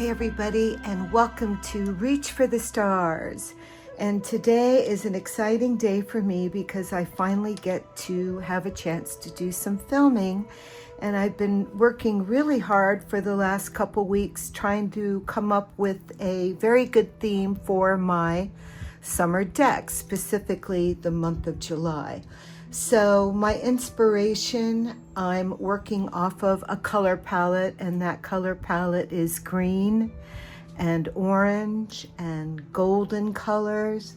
Hi everybody, and welcome to Reach for the Stars. And today is an exciting day for me because I finally get to have a chance to do some filming. And I've been working really hard for the last couple weeks trying to come up with a very good theme for my summer deck, specifically the month of July. So my inspiration, I'm working off of a color palette, and that color palette is green and orange and golden colors.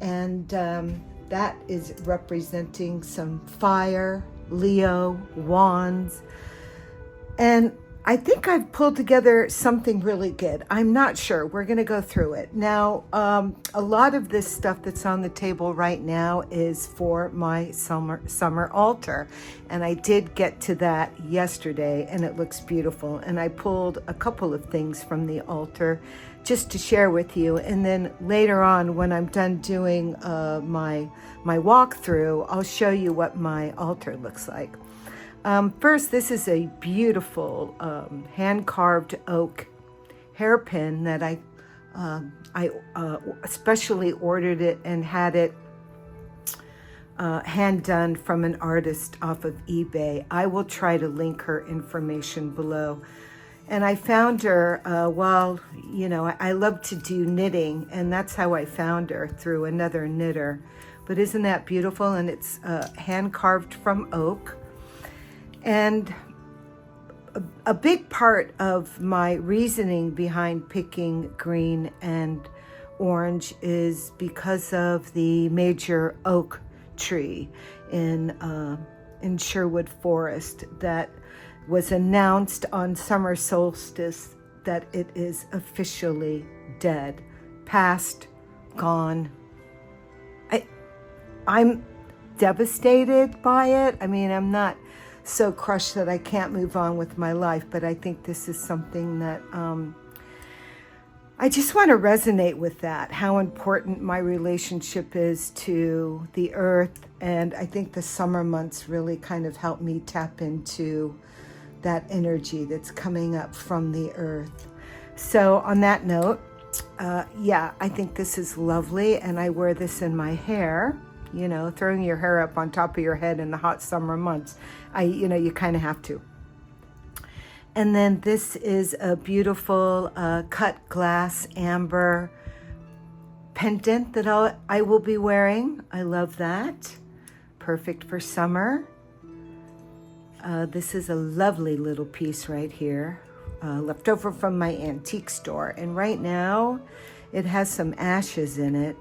And that is representing some fire, Leo, wands. And I think I've pulled together something really good. I'm not sure. We're going to go through it. Now, a lot of this stuff that's on the table right now is for my summer altar. And I did get to that yesterday, and it looks beautiful. And I pulled a couple of things from the altar just to share with you. And then later on, when I'm done doing my walkthrough, I'll show you what my altar looks like. First, this is a beautiful hand-carved oak hairpin that I especially ordered it and had it hand done from an artist off of eBay. I will try to link her information below. And I found her while, I love to do knitting, and that's how I found her, through another knitter. But isn't that beautiful? And it's hand-carved from oak. And a big part of my reasoning behind picking green and orange is because of the major oak tree in Sherwood Forest that was announced on summer solstice that it is officially dead, past, gone. I'm devastated by it. I mean, I'm not so crushed that I can't move on with my life, but I think this is something that I just want to resonate with, that how important my relationship is to the earth. And I think the summer months really kind of help me tap into that energy that's coming up from the earth. So on that note, I think this is lovely, and I wear this in my hair. Throwing your hair up on top of your head in the hot summer months, you kind of have to. And then this is a beautiful cut glass amber pendant that I will be wearing. I love that. Perfect for summer. This is a lovely little piece right here, left over from my antique store. And right now it has some ashes in it.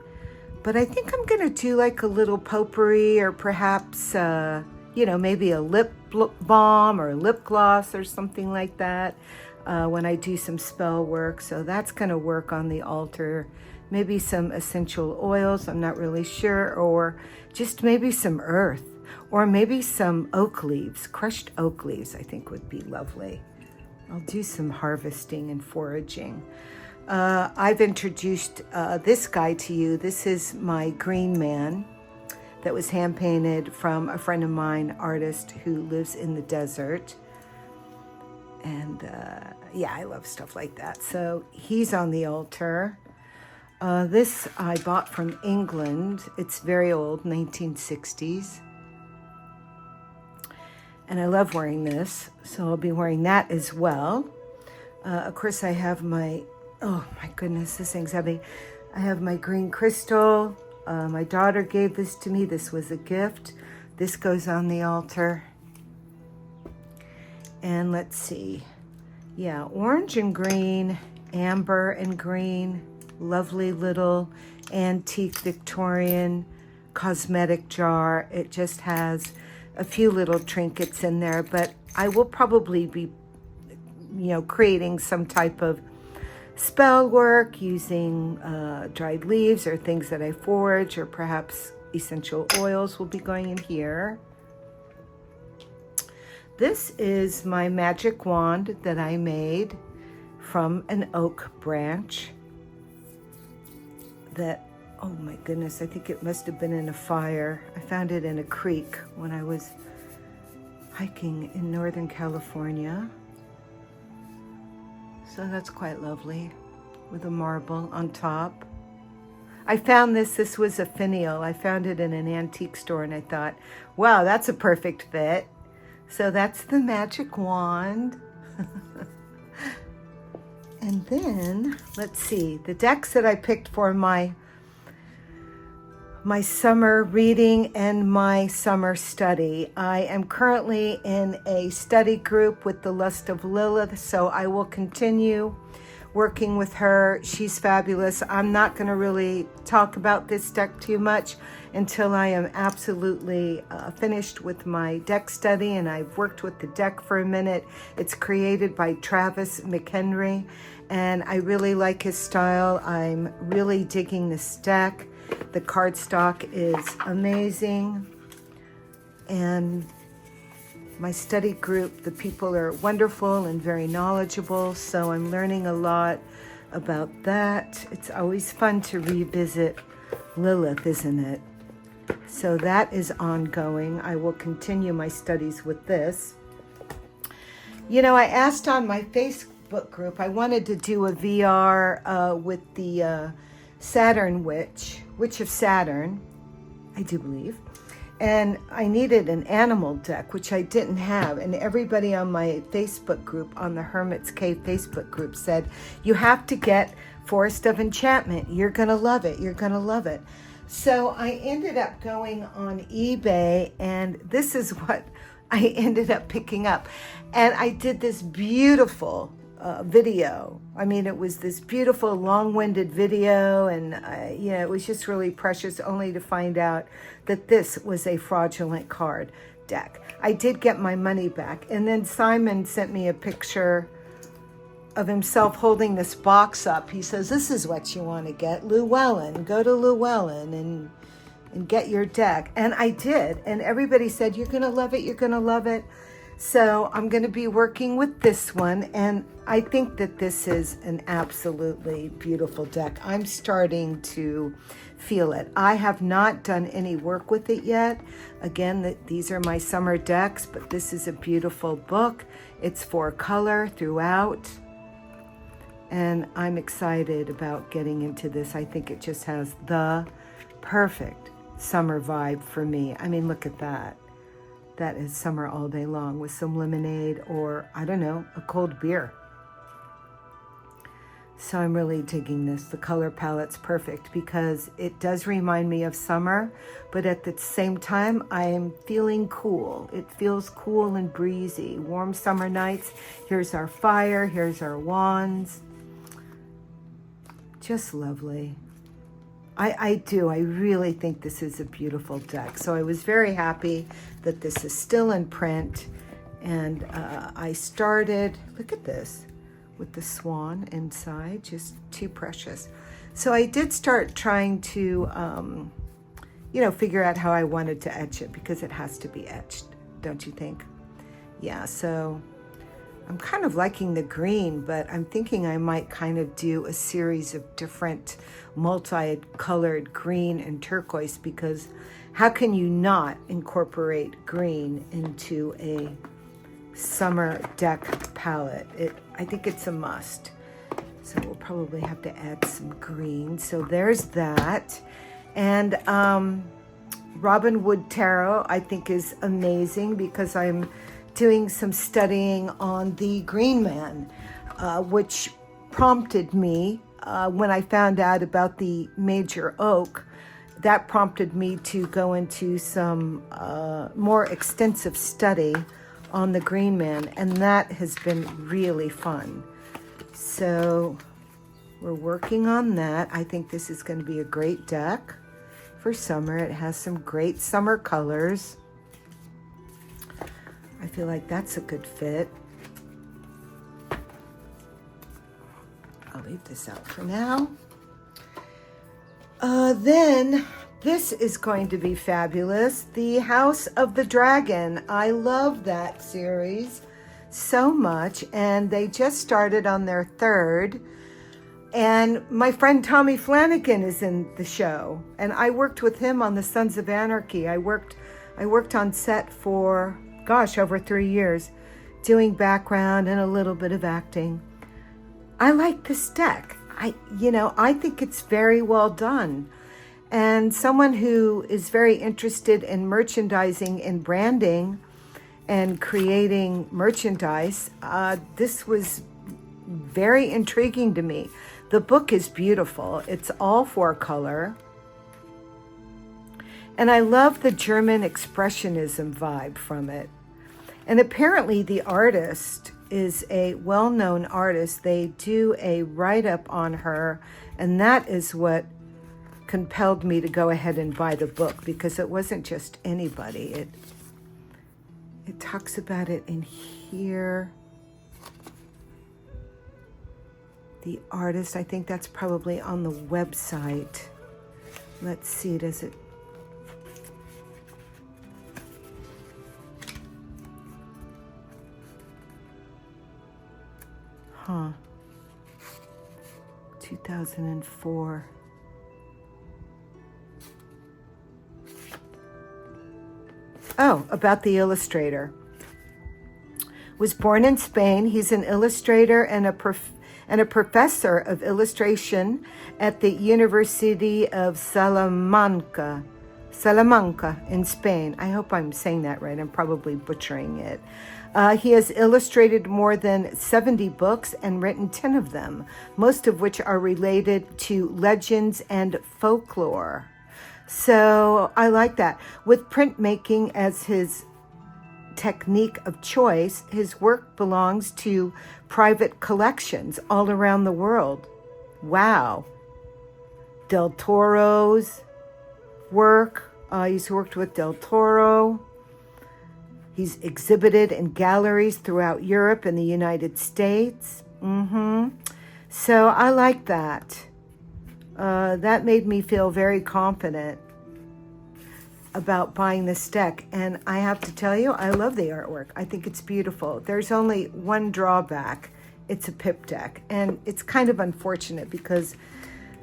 But I think I'm going to do like a little potpourri, or perhaps, maybe a lip balm or lip gloss or something like that when I do some spell work. So that's going to work on the altar. Maybe some essential oils, I'm not really sure, or just maybe some earth, or maybe some oak leaves. Crushed oak leaves I think would be lovely. I'll do some harvesting and foraging. I've introduced this guy to you. This is my green man that was hand painted from a friend of mine, artist who lives in the desert. And I love stuff like that. So he's on the altar. This I bought from England. It's very old, 1960s. And I love wearing this, so I'll be wearing that as well. Of course, I have oh my goodness, this thing's heavy. I have my green crystal. My daughter gave this to me. This was a gift. This goes on the altar. And let's see. Yeah, orange and green, amber and green. Lovely little antique Victorian cosmetic jar. It just has a few little trinkets in there, but I will probably be, creating some type of spell work using dried leaves or things that I forage, or perhaps essential oils will be going in here. This is my magic wand that I made from an oak branch that, oh my goodness, I think it must have been in a fire. I found it in a creek when I was hiking in Northern California. So that's quite lovely with a marble on top. I found this was a finial. I found it in an antique store and I thought, wow, that's a perfect fit. So that's the magic wand. And then, let's see, the decks that I picked for my summer reading and my summer study. I am currently in a study group with the Lust of Lilith, so I will continue working with her. She's fabulous. I'm not going to really talk about this deck too much until I am absolutely finished with my deck study, and I've worked with the deck for a minute. It's created by Travis McHenry, and I really like his style. I'm really digging this deck. The cardstock is amazing, and my study group, the people are wonderful and very knowledgeable, so I'm learning a lot about that. It's always fun to revisit Lilith, isn't it? So that is ongoing. I will continue my studies with this. You know, I asked on my Facebook group, I wanted to do a VR with the Saturn Witch of Saturn, I do believe. And I needed an animal deck, which I didn't have. And everybody on my Facebook group, on the Hermit's Cave Facebook group, said, you have to get Forest of Enchantment. You're going to love it. You're going to love it. So I ended up going on eBay, and this is what I ended up picking up. And I did this beautiful video. I mean, it was this beautiful long-winded video, and it was just really precious, only to find out that this was a fraudulent card deck. I did get my money back, and then Simon sent me a picture of himself holding this box up. He says, this is what you want to get, Llewellyn. Go to Llewellyn and get your deck. And I did, and everybody said, you're going to love it, you're going to love it. So I'm going to be working with this one, and I think that this is an absolutely beautiful deck. I'm starting to feel it. I have not done any work with it yet. Again, these are my summer decks, but this is a beautiful book. It's 4 color throughout, and I'm excited about getting into this. I think it just has the perfect summer vibe for me. I mean, look at that. That is summer all day long with some lemonade or, I don't know, a cold beer. So I'm really digging this. The color palette's perfect because it does remind me of summer, but at the same time, I am feeling cool. It feels cool and breezy. Warm summer nights. Here's our fire. Here's our wands. Just lovely. I really think this is a beautiful deck. So I was very happy that this is still in print. And I started, look at this, with the swan inside, just too precious. So I did start trying to, figure out how I wanted to etch it, because it has to be etched, don't you think? Yeah, so I'm kind of liking the green, but I'm thinking I might kind of do a series of different multi-colored green and turquoise, because how can you not incorporate green into a summer deck palette? I think it's a must. So we'll probably have to add some green. So there's that. And Robin Wood Tarot, I think, is amazing, because I'm doing some studying on the Green Man, which prompted me, when I found out about the major oak, that prompted me to go into some more extensive study on the Green Man, and that has been really fun. So we're working on that. I think this is going to be a great deck for summer. It has some great summer colors. I feel like that's a good fit. I'll leave this out for now. Then this is going to be fabulous. The House of the Dragon. I love that series so much, and they just started on their 3rd. And my friend Tommy Flanagan is in the show, and I worked with him on the Sons of Anarchy. I worked on set for, gosh, over 3 years, doing background and a little bit of acting. I like this deck. I think it's very well done. And someone who is very interested in merchandising and branding and creating merchandise, this was very intriguing to me. The book is beautiful. It's all 4-color. And I love the German expressionism vibe from it. And apparently the artist is a well-known artist. They do a write-up on her, and that is what compelled me to go ahead and buy the book, because it wasn't just anybody. It talks about it in here. The artist, I think that's probably on the website. Let's see, does it? Huh. 2004. Oh, about the illustrator. Was born in Spain. He's an illustrator and a professor of illustration at the University of Salamanca in Spain. I hope I'm saying that right. I'm probably butchering it. He has illustrated more than 70 books and written 10 of them, most of which are related to legends and folklore. So I like that. With printmaking as his technique of choice, his work belongs to private collections all around the world. Wow. Del Toro's work. He's worked with Del Toro. He's exhibited in galleries throughout Europe and the United States. So I like that. That made me feel very confident about buying this deck. And I have to tell you, I love the artwork. I think it's beautiful. There's only one drawback. It's a pip deck. And it's kind of unfortunate because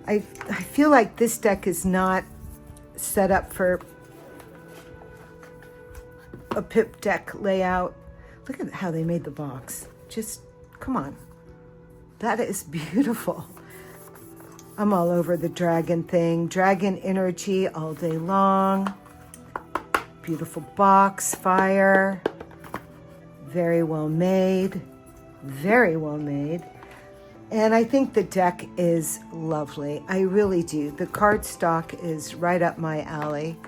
I feel like this deck is not set up for a pip deck layout. Look at how they made the box. Just, come on. That is beautiful. I'm all over the dragon thing. Dragon energy all day long. Beautiful box, fire. Very well made. Very well made. And I think the deck is lovely. I really do. The cardstock is right up my alley.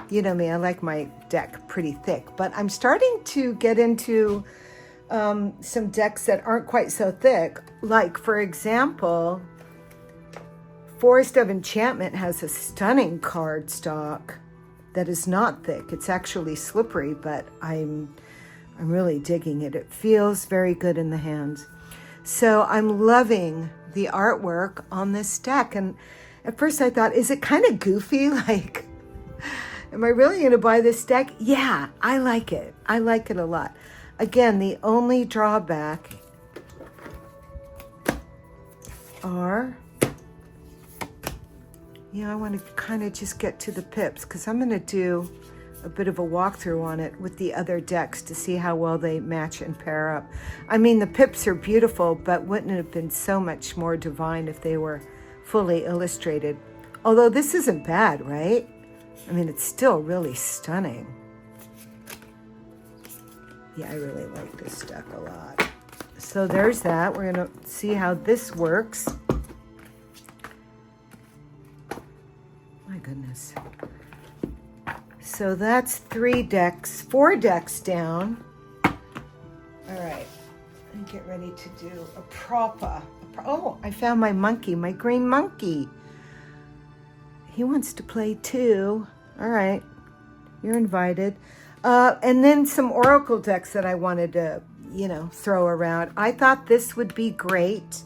You know me, I like my deck pretty thick. But I'm starting to get into some decks that aren't quite so thick. Like, for example, Forest of Enchantment has a stunning cardstock that is not thick. It's actually slippery, but I'm really digging it. It feels very good in the hands. So I'm loving the artwork on this deck. And at first I thought, is it kind of goofy? Like, am I really going to buy this deck? Yeah, I like it. I like it a lot. Again, the only drawback are, I want to kind of just get to the pips because I'm going to do a bit of a walkthrough on it with the other decks to see how well they match and pair up. I mean, the pips are beautiful, but wouldn't it have been so much more divine if they were fully illustrated? Although this isn't bad, right? I mean, it's still really stunning. Yeah, I really like this deck a lot. So there's that. We're going to see how this works. My goodness. So that's 4 decks down. All right, and get ready to do a propa. Oh, I found my monkey, my green monkey. He wants to play too. All right, you're invited. And then some oracle decks that I wanted to, throw around. I thought this would be great,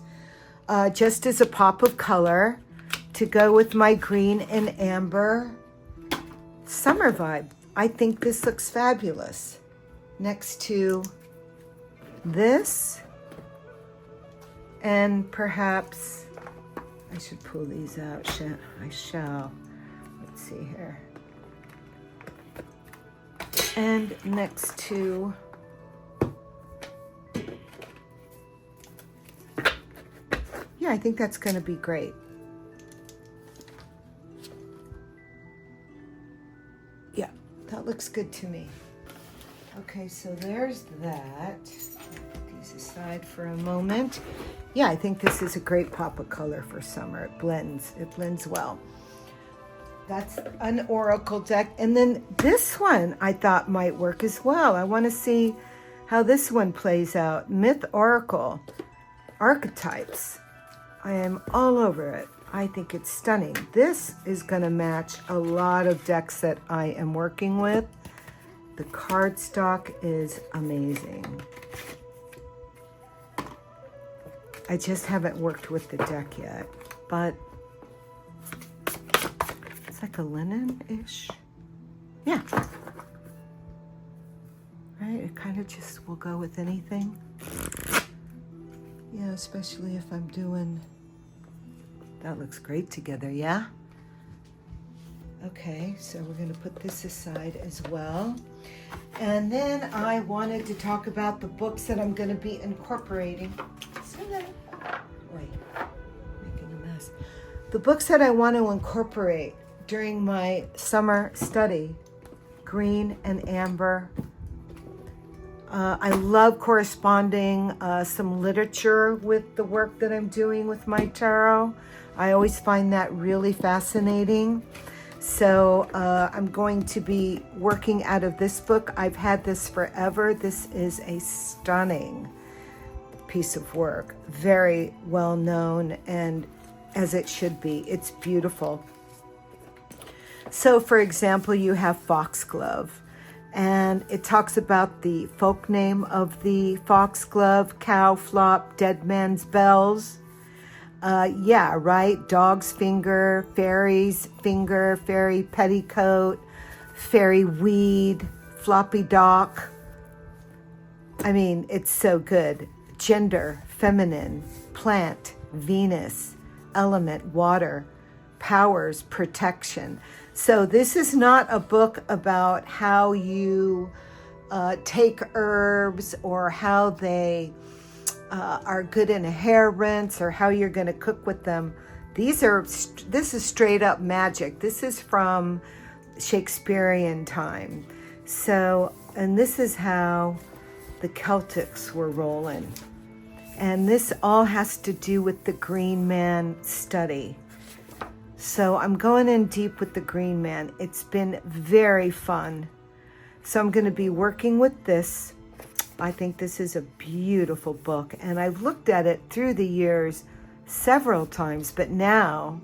just as a pop of color to go with my green and amber summer vibe. I think this looks fabulous next to this, and perhaps I should pull these out. I shall. Let's see here. And next to Yeah, I think that's going to be great. Yeah, that looks good to me. Okay, so there's that. Put these aside for a moment. Yeah, I think this is a great pop of color for summer. It blends well. That's an oracle deck. And then this one I thought might work as well. I want to see how this one plays out. Myth Oracle Archetypes. I am all over it. I think it's stunning. This is going to match a lot of decks that I am working with. The cardstock is amazing. I just haven't worked with the deck yet, but it's like a linen-ish. Yeah. Right? It kind of just will go with anything. Yeah, especially if I'm doing... That looks great together, yeah? Okay, so we're going to put this aside as well. And then I wanted to talk about the books that I'm going to be incorporating. Wait, making a mess. The books that I want to incorporate during my summer study, green and amber. I love corresponding some literature with the work that I'm doing with my tarot. I always find that really fascinating. So I'm going to be working out of this book. I've had this forever. This is a stunning piece of work. Very well known, and as it should be. It's beautiful. So for example, you have foxglove. And it talks about the folk name of the foxglove, cow flop, dead man's bells. Yeah, right. Dog's finger, fairy's finger, fairy petticoat, fairy weed, floppy dock. I mean, it's so good. Gender, feminine, plant, Venus, element, water, powers, protection. So this is not a book about how you take herbs or how they are good in a hair rinse or how you're going to cook with them. This is straight up magic. This is from Shakespearean time. So, and this is how the Celtics were rolling. And this all has to do with the Green Man study. So I'm going in deep with the Green Man. It's been very fun. So I'm going to be working with this. I think this is a beautiful book. And I've looked at it through the years several times. But now,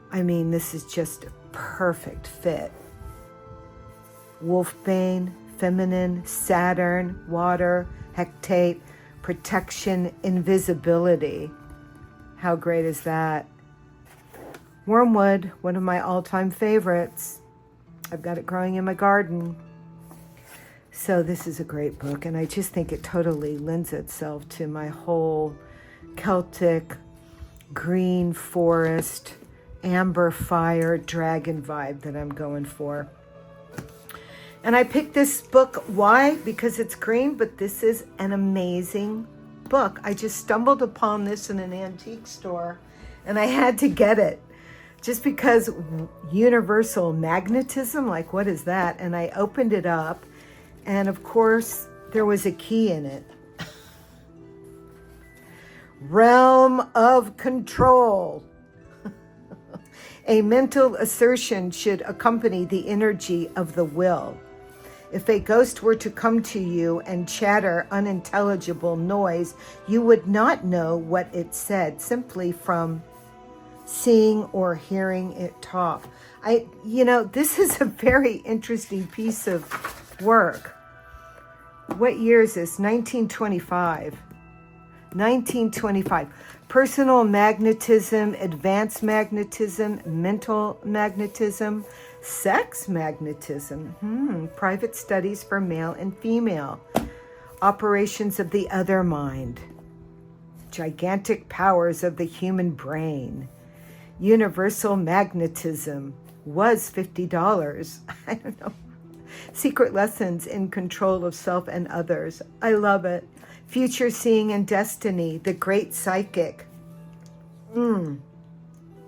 I mean, this is just a perfect fit. Wolfbane, feminine, Saturn, water, hectate, protection, invisibility. How great is that? Wormwood, one of my all-time favorites. I've got it growing in my garden. So this is a great book, and I just think it totally lends itself to my whole Celtic, green forest, amber fire, dragon vibe that I'm going for. And I picked this book, why? Because it's green, but this is an amazing book. I just stumbled upon this in an antique store, and I had to get it. Just because universal magnetism, like what is that? And I opened it up, and of course, there was a key in it. Realm of control. A mental assertion should accompany the energy of the will. If a ghost were to come to you and chatter unintelligible noise, you would not know what it said simply from seeing or hearing it talk. This is a very interesting piece of work. What year is this? 1925. 1925. Personal magnetism, advanced magnetism, mental magnetism, sex magnetism, private studies for male and female, operations of the other mind, gigantic powers of the human brain. Universal magnetism was $50. I don't know. Secret lessons in control of self and others. I love it. Future seeing and destiny, the great psychic.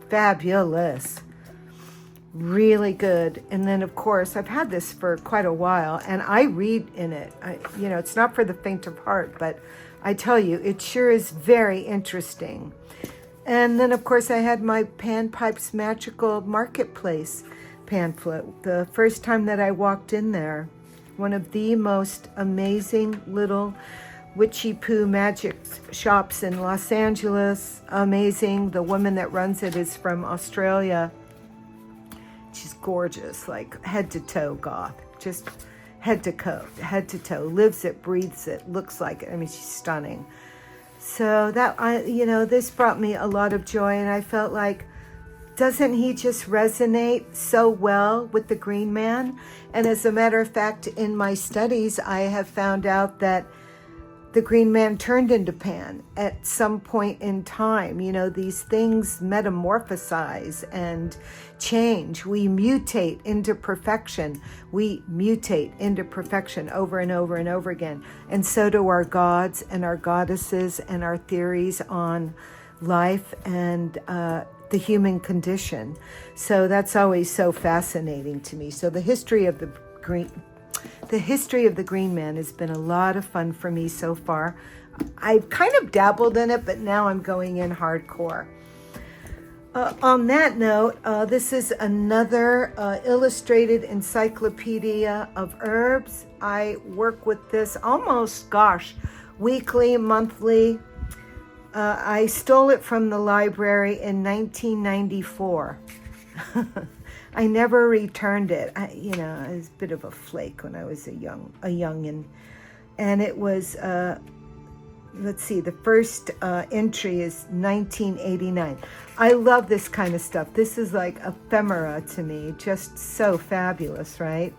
Fabulous. Really good. And then, of course, I've had this for quite a while, and I read in it. It's not for the faint of heart, but I tell you, it sure is very interesting. And then, of course, I had my Panpipe's Magical Marketplace pamphlet. The first time that I walked in there, one of the most amazing little witchy poo magic shops in Los Angeles. Amazing. The woman that runs it is from Australia. She's gorgeous, like head to toe goth, just head to toe, lives it, breathes it, looks like it. I mean, she's stunning. So this brought me a lot of joy, and I felt like, doesn't he just resonate so well with the Green Man? And as a matter of fact, in my studies, I have found out that the Green Man turned into Pan at some point in time. These things metamorphosize and change. We mutate into perfection. We mutate into perfection over and over and over again. And so do our gods and our goddesses and our theories on life and the human condition. So that's always so fascinating to me. So the history of the Green Man has been a lot of fun for me so far. I've kind of dabbled in it, but now I'm going in hardcore. On that note, this is another illustrated encyclopedia of herbs. I work with this almost, weekly, monthly. I stole it from the library in 1994. I never returned it. I was a bit of a flake when I was a youngin'. And it was, the first entry is 1989. I love this kind of stuff. This is like ephemera to me, just so fabulous, right?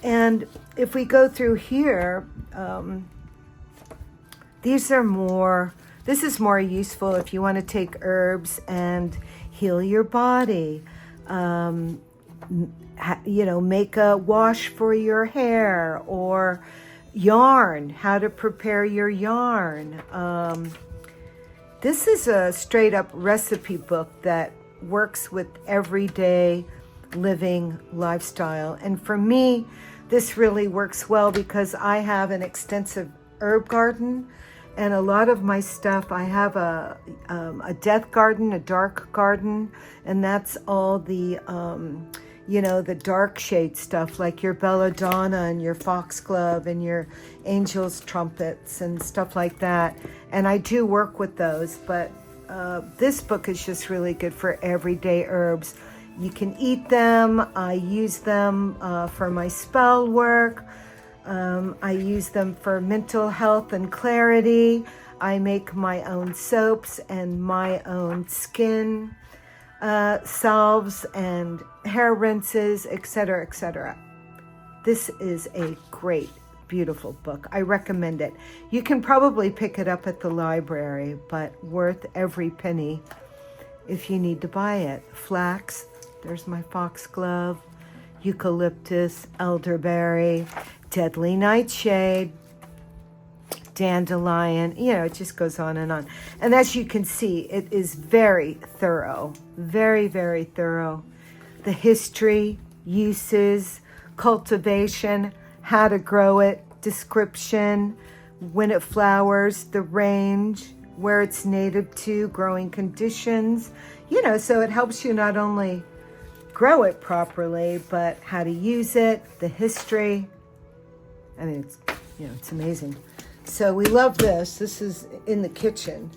And if we go through here, this is more useful if you want to take herbs and heal your body. Make a wash for your hair, or yarn, how to prepare your yarn. This is a straight up recipe book that works with everyday living lifestyle. And for me, this really works well because I have an extensive herb garden. And a lot of my stuff, I have a death garden, a dark garden, and that's all the, the dark shade stuff, like your belladonna and your foxglove and your angel's trumpets and stuff like that. And I do work with those, but this book is just really good for everyday herbs. You can eat them. I use them for my spell work. I use them for mental health and clarity. I make my own soaps and my own skin salves and hair rinses, etc., etc. This is a great, beautiful book. I recommend it. You can probably pick it up at the library, but worth every penny if you need to buy it. Flax, there's my foxglove, eucalyptus, elderberry, deadly nightshade, dandelion, it just goes on and on. And as you can see, it is very thorough, very, very thorough. The history, uses, cultivation, how to grow it, description, when it flowers, the range, where it's native to, growing conditions, so it helps you not only grow it properly, but how to use it, the history. I mean, it's amazing. So we love this. This is in the kitchen.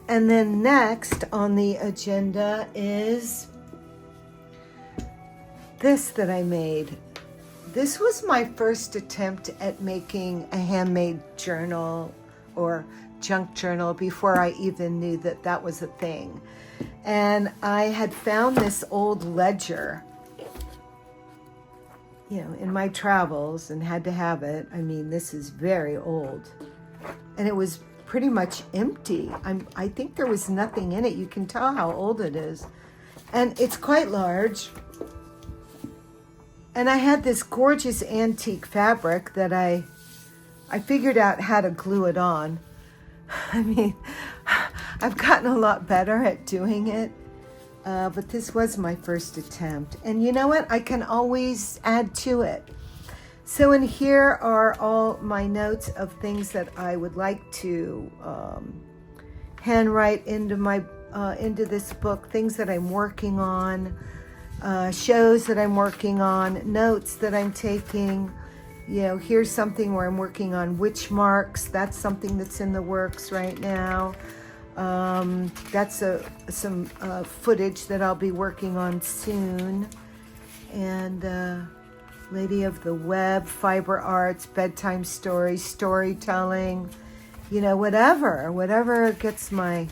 And then next on the agenda is this that I made. This was my first attempt at making a handmade journal or junk journal before I even knew that that was a thing. And I had found this old ledger in my travels and had to have it. I mean, this is very old. And it was pretty much empty. I think there was nothing in it. You can tell how old it is. And it's quite large. And I had this gorgeous antique fabric that I figured out how to glue it on. I mean, I've gotten a lot better at doing it, but this was my first attempt. And you know what? I can always add to it. So in here are all my notes of things that I would like to handwrite into this book, things that I'm working on, shows that I'm working on, notes that I'm taking. You know, here's something where I'm working on witch marks. That's something that's in the works right now. That's some footage that I'll be working on soon. And Lady of the Web, fiber arts, bedtime stories, storytelling, you know, whatever gets my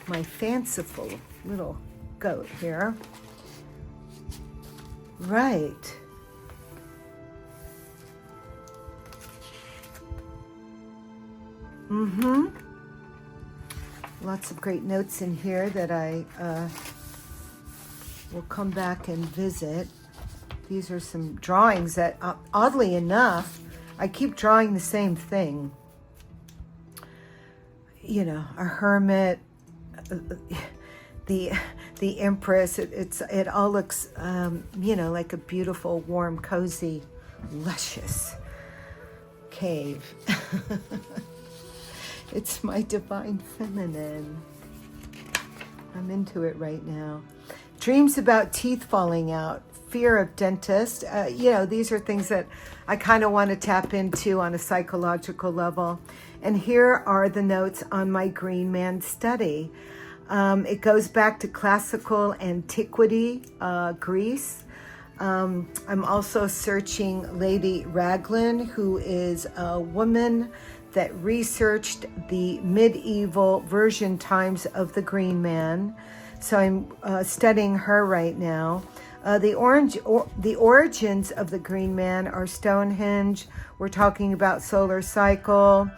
fanciful little goat here. Right. Lots of great notes in here that I will come back and visit. These are some drawings that, oddly enough, I keep drawing the same thing. You know, a hermit, the empress. It all looks, you know, like a beautiful, warm, cozy, luscious cave. It's my divine feminine. I'm into it right now. Dreams about teeth falling out, fear of dentist. You know, these are things that I kind of want to tap into on a psychological level. And here are the notes on my Green Man study. It goes back to classical antiquity, Greece. I'm also searching Lady Raglan, who is a woman that researched the medieval version times of the Green Man. So I'm studying her right now. The origins of the Green Man are Stonehenge. We're talking about solar cycle,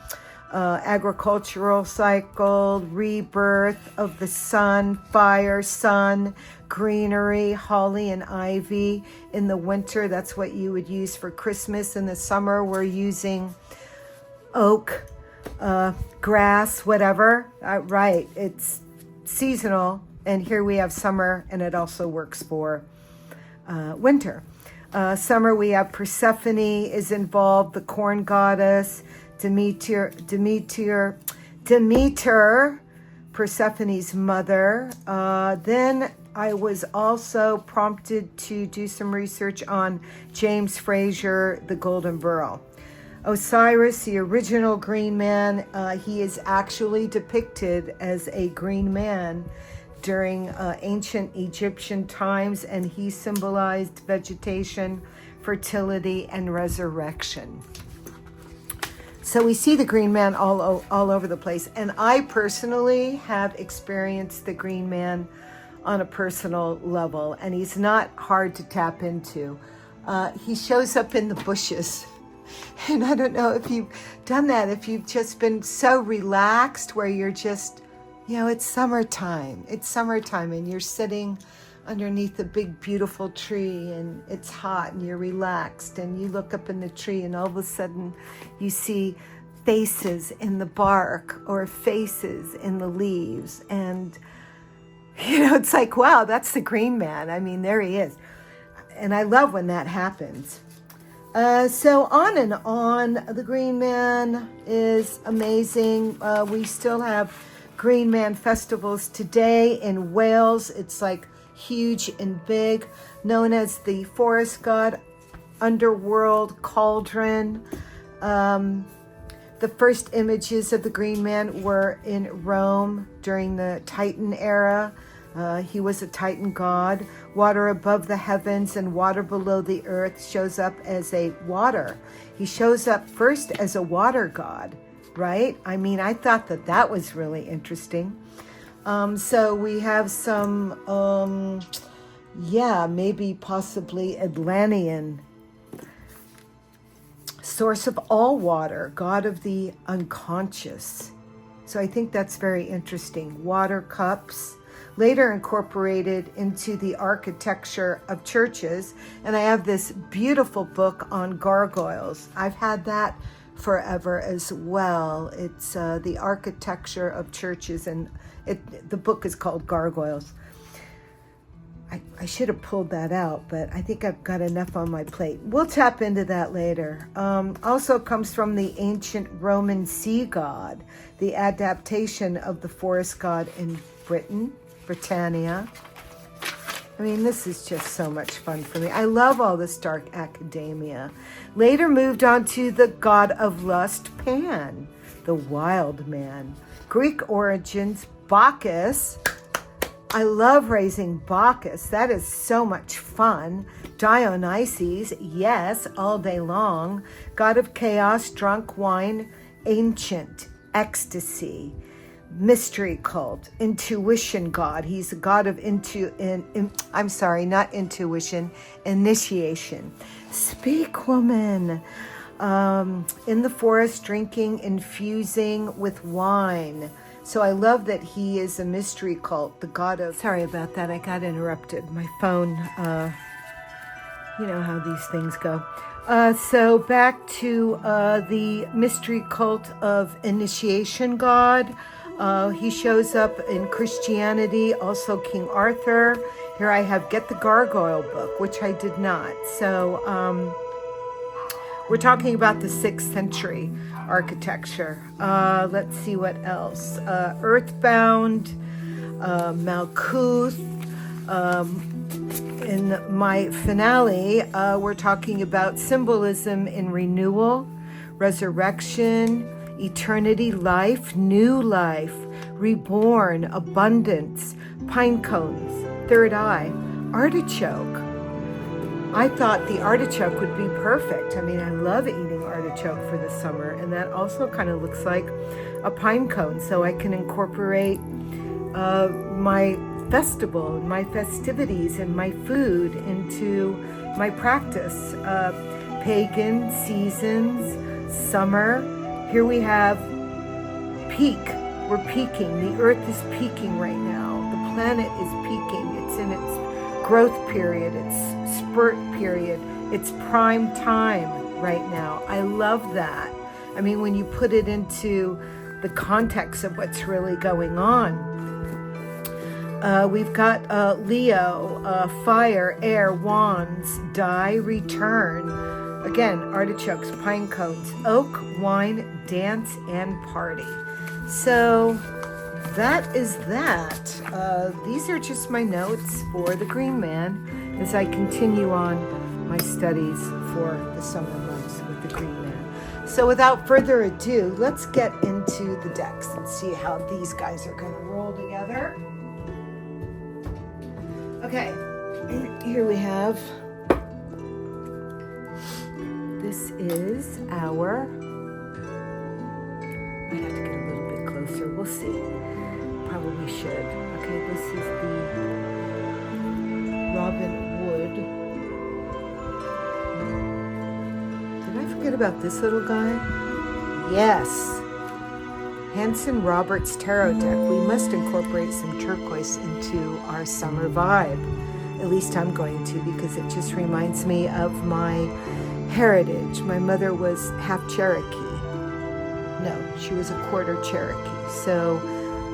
agricultural cycle, rebirth of the sun, fire, sun, greenery, holly and ivy. In the winter, that's what you would use for Christmas. In the summer, we're using oak, grass, whatever. Right, it's seasonal. And here we have summer, and it also works for winter. Summer, we have Persephone is involved, the corn goddess, Demeter, Persephone's mother. Then I was also prompted to do some research on James Fraser, the Golden Burrell. Osiris, the original Green Man, he is actually depicted as a green man during ancient Egyptian times, and he symbolized vegetation, fertility, and resurrection. So we see the Green Man all over the place. And I personally have experienced the Green Man on a personal level, and he's not hard to tap into. He shows up in the bushes. And I don't know if you've done that, if you've just been so relaxed where you're just, you know, it's summertime and you're sitting underneath a big, beautiful tree and it's hot and you're relaxed and you look up in the tree and all of a sudden you see faces in the bark or faces in the leaves. And, you know, it's like, wow, that's the Green Man. I mean, there he is. And I love when that happens. So on and on, the Green Man is amazing. We still have Green Man festivals today in Wales. It's like huge and big, known as the forest god, underworld cauldron. The first images of the Green Man were in Rome during the Titan era. He was a Titan god. Water above the heavens and water below the earth shows up as a water. He shows up first as a water god, right? I mean, I thought that was really interesting. So we have some, maybe possibly Atlantean. Source of all water, god of the unconscious. So I think that's very interesting. Water cups, later incorporated into the architecture of churches. And I have this beautiful book on gargoyles. I've had that forever as well. It's the architecture of churches, and the book is called Gargoyles. I should have pulled that out, but I think I've got enough on my plate. We'll tap into that later. Also comes from the ancient Roman sea god, the adaptation of the forest god in Britannia. I mean, this is just so much fun for me. I love all this dark academia. Later moved on to the god of lust, Pan, the wild man. Greek origins, Bacchus. I love raising Bacchus. That is so much fun. Dionysus, yes, all day long. God of chaos, drunk wine, ancient, ecstasy, mystery cult, intuition god. He's a god of not intuition, initiation. Speak, woman. In the forest, drinking, infusing with wine. So I love that he is a mystery cult, the god of... Sorry about that, I got interrupted. My phone, you know how these things go. So back to the mystery cult of initiation god. He shows up in Christianity, also King Arthur. Here I have Get the Gargoyle book, which I did not. So we're talking about the 6th century architecture. Let's see what else. Earthbound, Malkuth. In my finale, we're talking about symbolism in renewal, resurrection, eternity, life, new life, reborn, abundance, pine cones, third eye, artichoke. I thought the artichoke would be perfect. I mean, I love eating artichoke for the summer, and that also kind of looks like a pine cone, so I can incorporate my festival, my festivities, and my food into my practice. Pagan, seasons, summer. Here we have peak. We're peaking. The earth is peaking right now. The planet is peaking. It's in its growth period, its spurt period, its prime time right now. I love that. I mean, when you put it into the context of what's really going on. We've got Leo, fire, air, wands, die, return. Again, artichokes, pine cones, oak, wine, dance, and party. So that is that. These are just my notes for the Green Man as I continue on my studies for the summer months with the Green Man. So without further ado, let's get into the decks and see how these guys are going to roll together. Okay, here we have, this is our, I have to get a little bit closer, we'll see, probably should. Okay, this is the Robin Wood. Did I forget about this little guy? Yes. Hanson Roberts Tarot deck. We must incorporate some turquoise into our summer vibe. At least I'm going to, because it just reminds me of my heritage. My mother was half Cherokee. No, she was a quarter Cherokee. So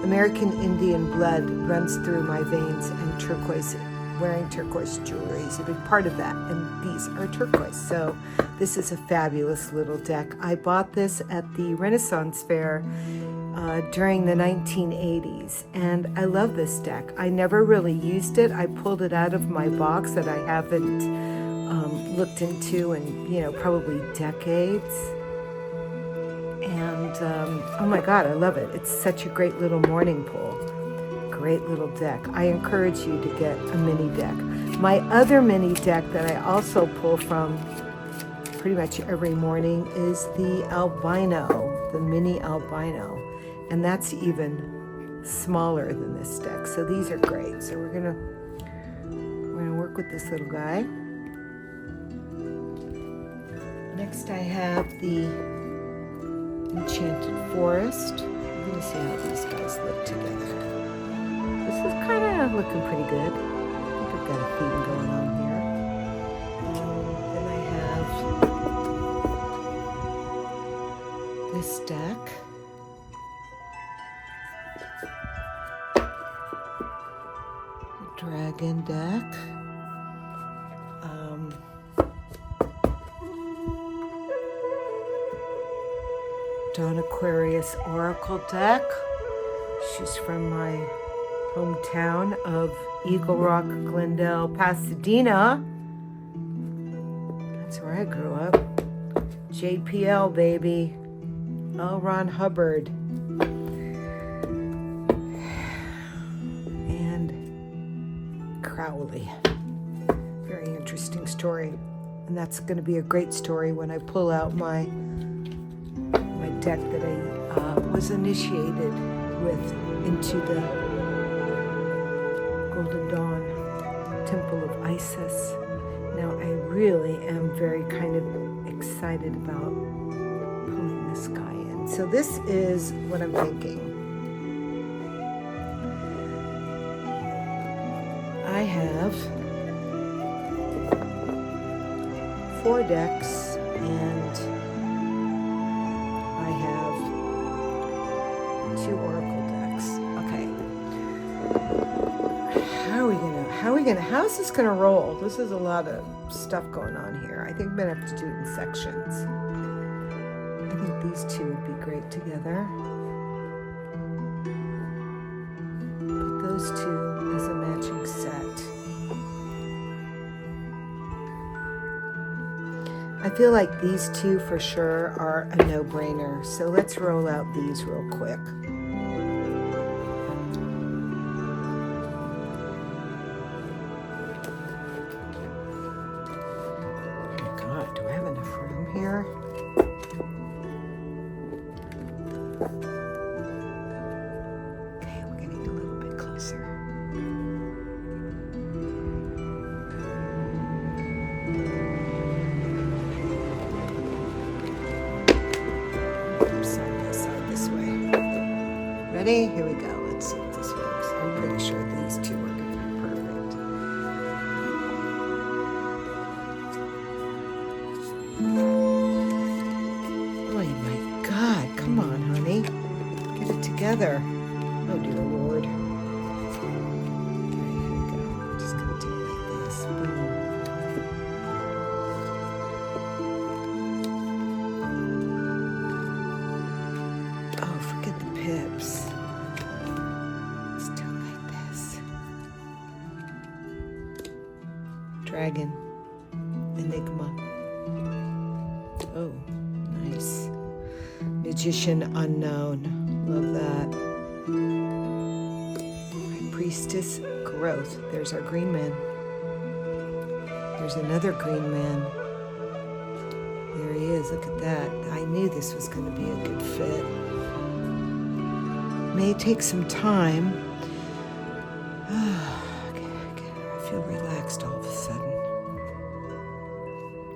American Indian blood runs through my veins, and turquoise, wearing turquoise jewelry is a big part of that. And these are turquoise. So this is a fabulous little deck. I bought this at the Renaissance Fair during the 1980s, and I love this deck. I never really used it. I pulled it out of my box that I haven't looked into in, probably decades. And oh my God, I love it. It's such a great little morning pull. Great little deck. I encourage you to get a mini deck. My other mini deck that I also pull from pretty much every morning is the albino, the mini albino. And that's even smaller than this deck. So these are great. So we're gonna work with this little guy. Next I have the Enchanted Forest. I'm gonna see how these guys live together. This is kind of looking pretty good. I think I've got a theme going on here. Then I have deck. Dragon deck. Dawn Aquarius Oracle deck. She's from my hometown of Eagle Rock, Glendale, Pasadena. That's where I grew up. JPL, baby. L. Ron Hubbard. And Crowley. Very interesting story. And that's going to be a great story when I pull out my deck that I was initiated with into the Golden Dawn Temple of Isis. Now I really am very kind of excited about pulling this guy in. So this is what I'm thinking. I have 4 decks and I have 2 oracle decks. Okay. How's this gonna roll? This is a lot of stuff going on here. I think I'm gonna have to do it in sections. I think these 2 would be great together. Put those 2 as a matching set. I feel like these 2 for sure are a no-brainer. So let's roll out these real quick. Oh God, do I have enough room here? Okay, we're getting a little bit closer. Ready? Here we go. Let's see if this works. I'm pretty sure these 2 are going to be perfect. Oh my God. Come on, honey. Get it together. Oh, dear Lord. Okay, here we go. I'm just going to do it like this. Boom. Oh, forget the pips. Dragon, Enigma. Oh, nice. Magician Unknown. Love that. High Priestess Growth. There's our green man. There's another green man. There he is. Look at that. I knew this was going to be a good fit. May take some time. Okay, I feel relaxed all of a sudden.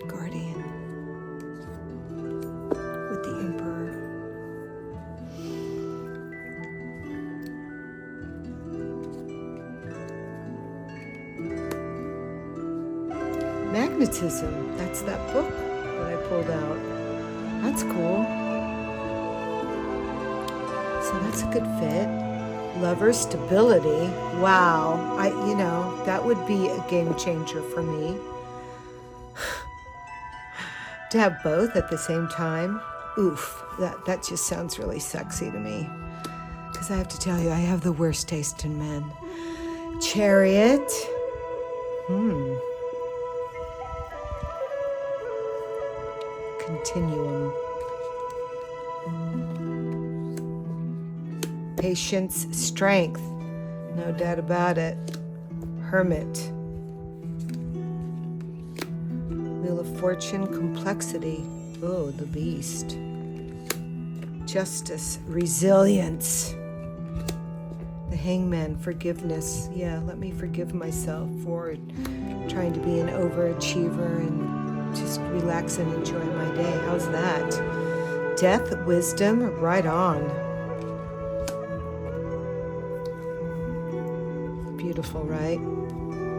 Guardian with the Emperor. Magnetism. That's that book that I pulled out. That's cool. So that's a good fit. Lover stability. Wow. That would be a game changer for me. To have both at the same time. Oof. That just sounds really sexy to me. Because I have to tell you, I have the worst taste in men. Chariot. Continuum. Patience, strength, no doubt about it. Hermit. Wheel of Fortune, complexity. Oh, the Beast. Justice, resilience. The Hangman, forgiveness. Yeah, let me forgive myself for trying to be an overachiever and just relax and enjoy my day. How's that? Death, wisdom, right on. Beautiful, right?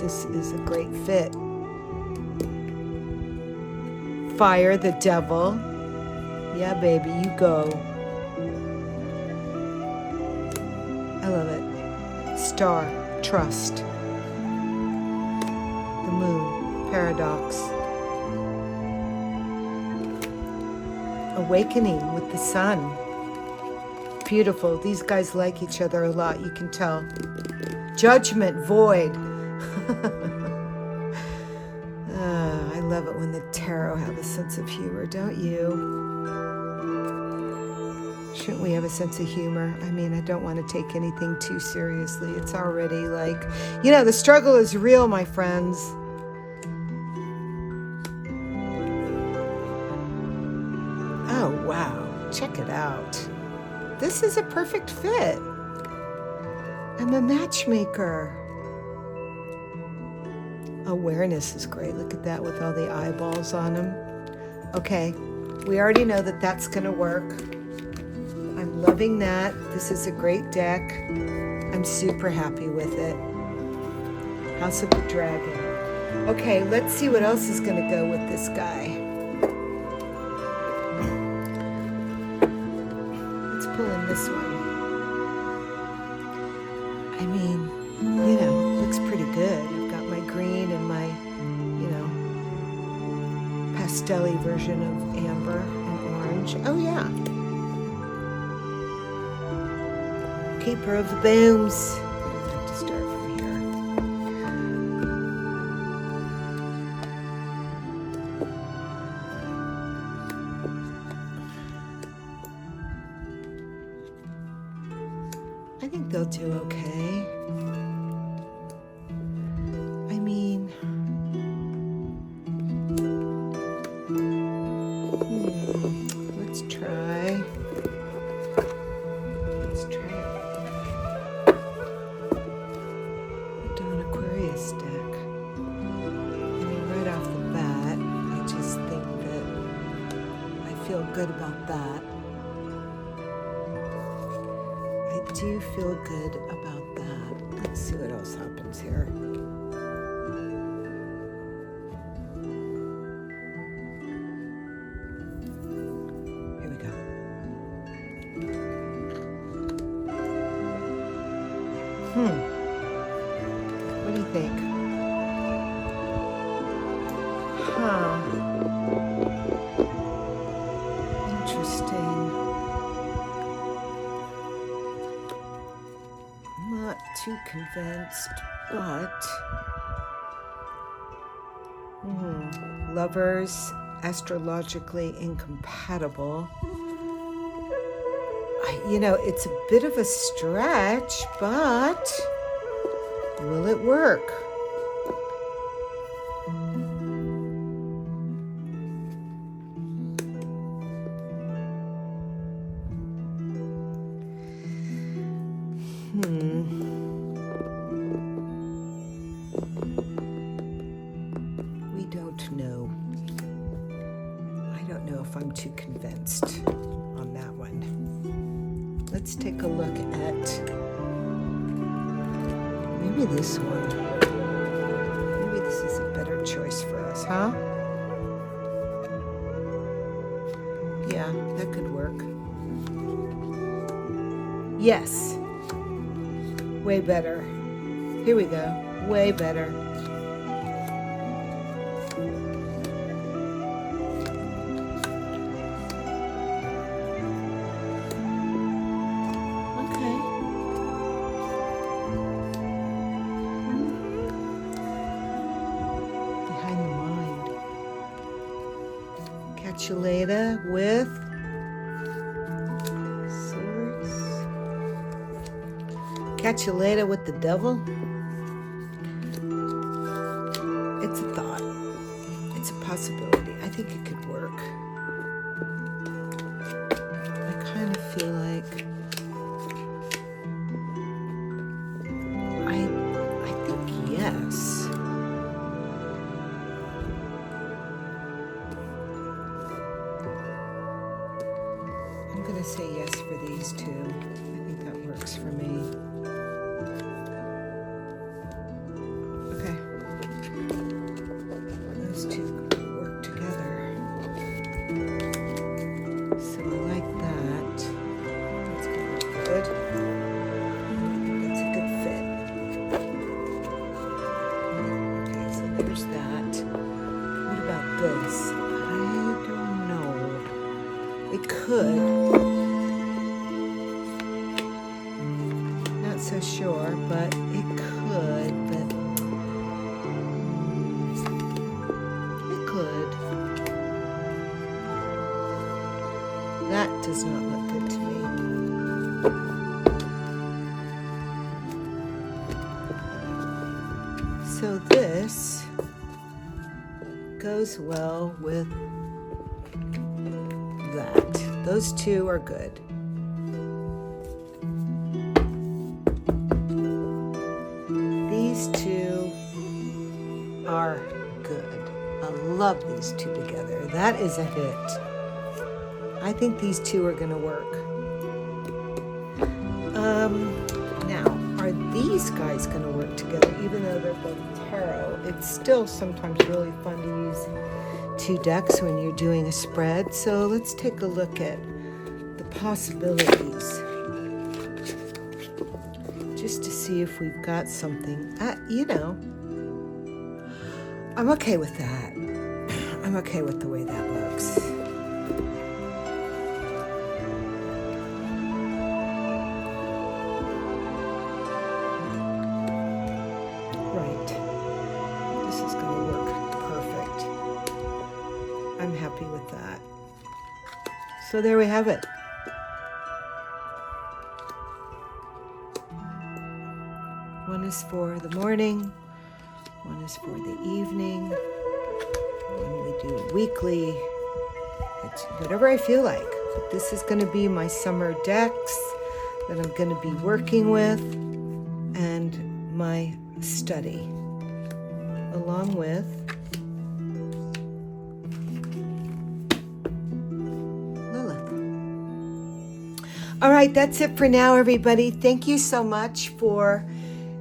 This is a great fit. Fire, the devil. Yeah, baby, you go. I love it. Star, trust. The moon, paradox. Awakening with the sun. Beautiful. These guys like each other a lot, you can tell. Judgment, void. I love it when the tarot have a sense of humor, don't you? Shouldn't we have a sense of humor? I mean, I don't want to take anything too seriously. It's already like, you know, the struggle is real, my friends. Oh, wow. Check it out. This is a perfect fit. I'm a matchmaker. Awareness is great. Look at that with all the eyeballs on them. Okay, we already know that that's going to work. I'm loving that. This is a great deck. I'm super happy with it. House of the Dragon. Okay, let's see what else is going to go with this guy. Let's pull in this one. I mean, you know, looks pretty good. I've got my green and my, you know, pastel-y version of amber and orange. Oh, yeah. Keeper of the booms. I have to start from here. I think they'll do okay. I mean, let's try. Let's try the Dawn Aquarius deck. I mean, right off the bat, I just think that I feel good about that. I do feel good about that. Let's see what else happens here. Here we go. What do you think? Interesting. Not too convinced, but lovers, astrologically incompatible. You know, it's a bit of a stretch, but will it work? We don't know. I don't know if I'm too convinced on that one. Let's take a look at maybe this one. Maybe this is a better choice for us, huh? Yeah, that could work. Yes. Way better. Here we go. Way better. Calculator with swords. Calculator with the devil. It's a thought. It's a possibility. I think it could work. I kind of feel like I think yes. I'm going to say yes for these two. I think that works for me. Okay. Those two work together. So I like that. That's going to look good. could. Not so sure, but it could, but it could. That does not look good to me. So this goes well with that. Those two are good. These two are good. I love these two together. That is a hit. I think these two are going to work. Now, are these guys going to work together? Even though they're both tarot, it's still sometimes really fun to use two decks when you're doing a spread. So let's take a look at the possibilities, just to see if we've got something. I'm okay with that. I'm okay with the way that looks. Right. This is going to work perfect. I'm happy with that. So there we have it. One is for the morning, one is for the evening, one we do weekly. It's whatever I feel like. This is going to be my summer decks that I'm going to be working with, and my study, along with Lilith. All right, that's it for now, everybody. Thank you so much for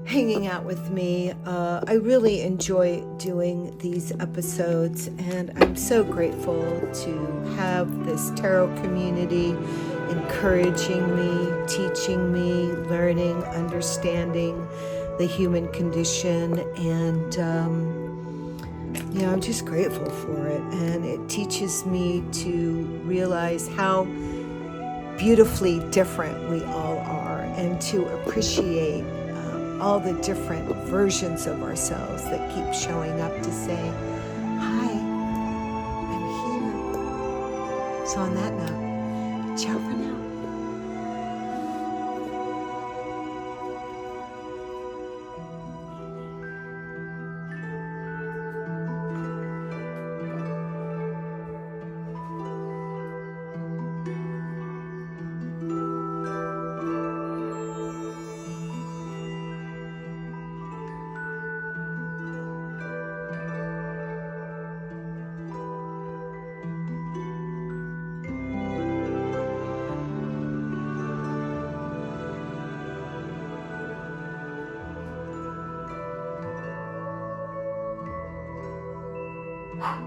hanging out with me. I really enjoy doing these episodes, and I'm so grateful to have this tarot community encouraging me, teaching me, learning, understanding the human condition, and I'm just grateful for it. And it teaches me to realize how beautifully different we all are, and to appreciate all the different versions of ourselves that keep showing up to say, hi, I'm here. So on that note, ciao for now. Wow.